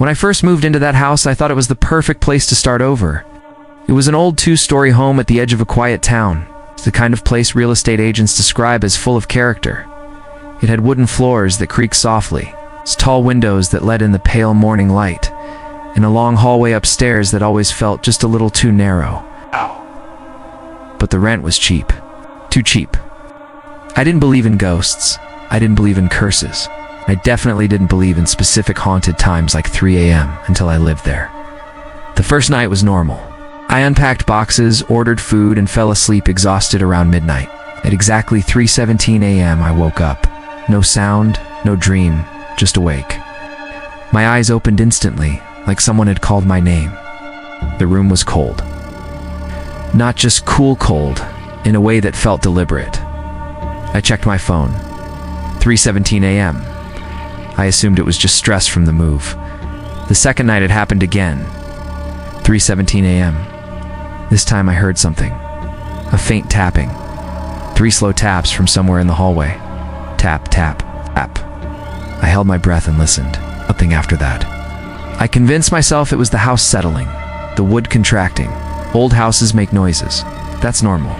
When I first moved into that house, I thought it was the perfect place to start over. It was an old 2-story home at the edge of a quiet town, the kind of place real estate agents describe as full of character. It had wooden floors that creaked softly, tall windows that let in the pale morning light, and a long hallway upstairs that always felt just a little too narrow. But the rent was cheap. Too cheap. I didn't believe in ghosts. I didn't believe in curses. I definitely didn't believe in specific haunted times like 3 a.m. until I lived there. The first night was normal. I unpacked boxes, ordered food, and fell asleep exhausted around midnight. At exactly 3:17 a.m. I woke up. No sound, no dream, just awake. My eyes opened instantly, like someone had called my name. The room was cold. Not just cool cold, in a way that felt deliberate. I checked my phone. 3:17 a.m. I assumed it was just stress from the move. The second night it happened again. 3:17 a.m. This time I heard something. A faint tapping. 3 slow taps from somewhere in the hallway. Tap, tap, tap. I held my breath and listened. Nothing after that. I convinced myself it was the house settling, the wood contracting. Old houses make noises. That's normal.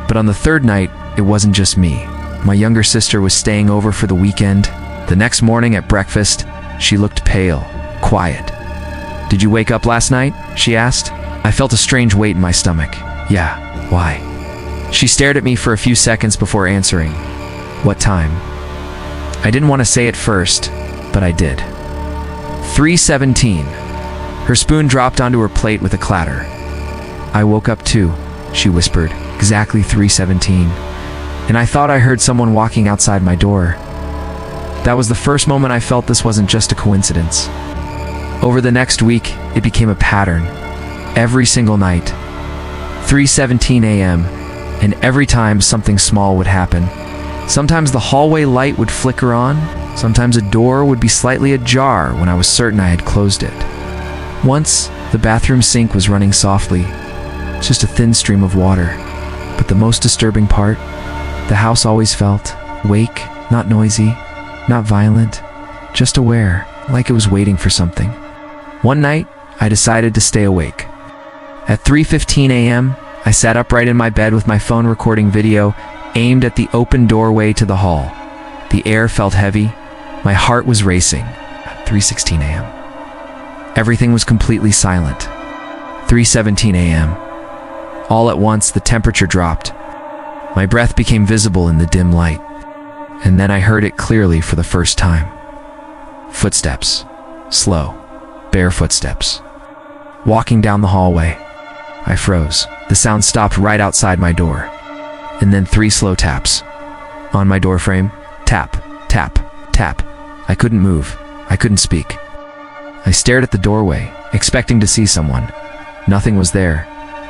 But on the third night, it wasn't just me. My younger sister was staying over for the weekend. The next morning at breakfast, she looked pale, quiet. "Did you wake up last night?" she asked. I felt a strange weight in my stomach. "Yeah, why?" She stared at me for a few seconds before answering. "What time?" I didn't want to say it first, but I did. 3:17. Her spoon dropped onto her plate with a clatter. "I woke up too," she whispered, exactly 3:17. And I thought I heard someone walking outside my door. That was the first moment I felt this wasn't just a coincidence. Over the next week, it became a pattern. Every single night. 3:17 a.m. And every time something small would happen. Sometimes the hallway light would flicker on. Sometimes a door would be slightly ajar when I was certain I had closed it. Once, the bathroom sink was running softly. Just a thin stream of water. But the most disturbing part, the house always felt awake, not noisy, not violent, just aware, like it was waiting for something. One night, I decided to stay awake. At 3:15 a.m., I sat upright in my bed with my phone recording video aimed at the open doorway to the hall. The air felt heavy. My heart was racing. 3:16 a.m. Everything was completely silent. 3:17 a.m. All at once, the temperature dropped. My breath became visible in the dim light. And then I heard it clearly for the first time. Footsteps. Slow, bare footsteps. Walking down the hallway. I froze. The sound stopped right outside my door. And then 3 slow taps. On my doorframe. Tap, tap, tap. I couldn't move. I couldn't speak. I stared at the doorway, expecting to see someone. Nothing was there,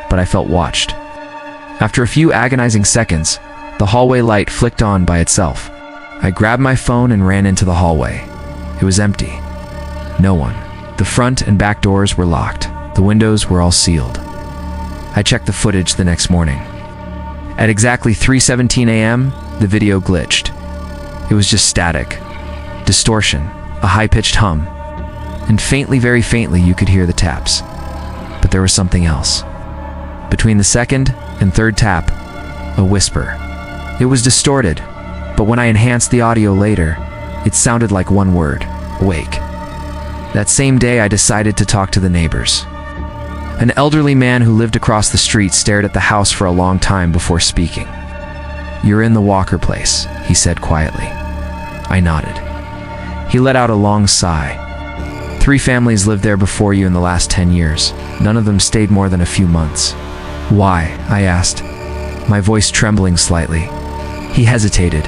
but I felt watched. After a few agonizing seconds, the hallway light flicked on by itself. I grabbed my phone and ran into the hallway. It was empty. No one. The front and back doors were locked. The windows were all sealed. I checked the footage the next morning. At exactly 3:17 a.m., the video glitched. It was just static. Distortion. A high-pitched hum. And faintly, very faintly, you could hear the taps. But there was something else. Between the second and third tap, a whisper. It was distorted, but when I enhanced the audio later, it sounded like one word: awake. That same day, I decided to talk to the neighbors. An elderly man who lived across the street stared at the house for a long time before speaking. "You're in the Walker place," he said quietly. I nodded. He let out a long sigh. "3 families lived there before you in the last 10 years. None of them stayed more than a few months." "Why?" I asked, my voice trembling slightly. He hesitated.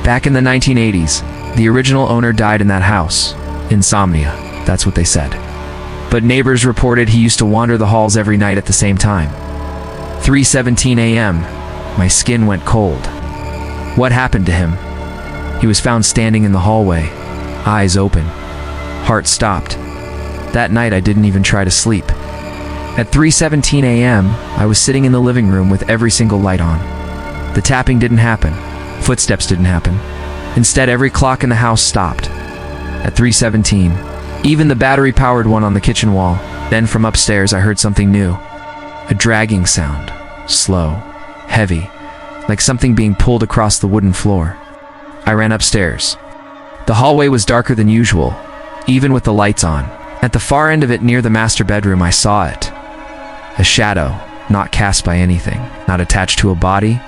"Back in the 1980s, the original owner died in that house. Insomnia, that's what they said. But neighbors reported he used to wander the halls every night at the same time." 3:17 a.m. My skin went cold. "What happened to him?" "He was found standing in the hallway, eyes open. Heart stopped. That night I didn't even try to sleep." At 3:17 a.m., I was sitting in the living room with every single light on. The tapping didn't happen. Footsteps didn't happen. Instead, every clock in the house stopped. At 3:17, Even the battery-powered one on the kitchen wall. Then from upstairs I heard something new. A dragging sound. Slow. Heavy. Like something being pulled across the wooden floor. I ran upstairs. The hallway was darker than usual, even with the lights on. At the far end of it near the master bedroom I saw it. A shadow, not cast by anything, not attached to a body,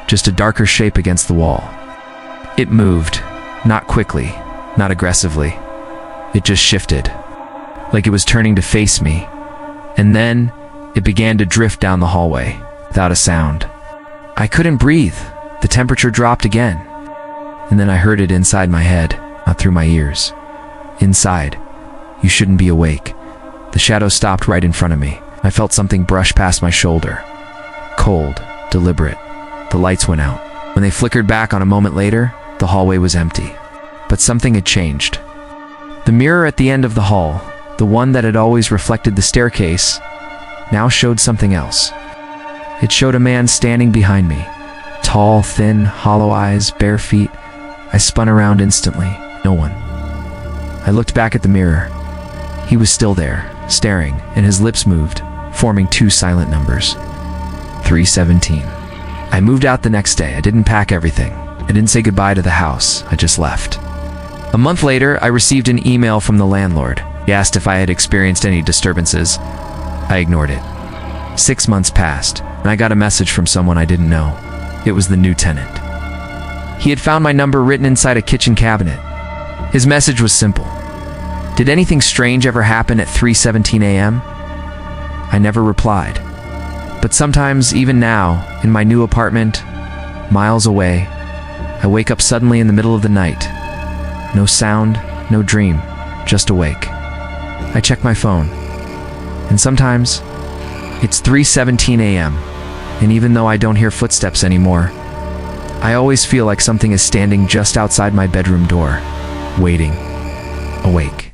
just a darker shape against the wall. It moved, not quickly, not aggressively. It just shifted, like it was turning to face me. And then, it began to drift down the hallway, without a sound. I couldn't breathe. The temperature dropped again. And then I heard it inside my head, not through my ears. Inside. You shouldn't be awake. The shadow stopped right in front of me. I felt something brush past my shoulder. Cold, deliberate. The lights went out. When they flickered back on a moment later, the hallway was empty. But something had changed. The mirror at the end of the hall, the one that had always reflected the staircase, now showed something else. It showed a man standing behind me. Tall, thin, hollow eyes, bare feet. I spun around instantly. No one. I looked back at the mirror. He was still there, staring, and his lips moved, forming two silent numbers. 317. I moved out the next day. I didn't pack everything. I didn't say goodbye to the house. I just left. A month later, I received an email from the landlord. He asked if I had experienced any disturbances. I ignored it. 6 months passed, and I got a message from someone I didn't know. It was the new tenant. He had found my number written inside a kitchen cabinet. His message was simple. Did anything strange ever happen at 3:17 a.m.? I never replied. But sometimes, even now, in my new apartment, miles away, I wake up suddenly in the middle of the night. No sound, no dream, just awake. I check my phone, and sometimes it's 3:17 a.m., and even though I don't hear footsteps anymore, I always feel like something is standing just outside my bedroom door, waiting, awake.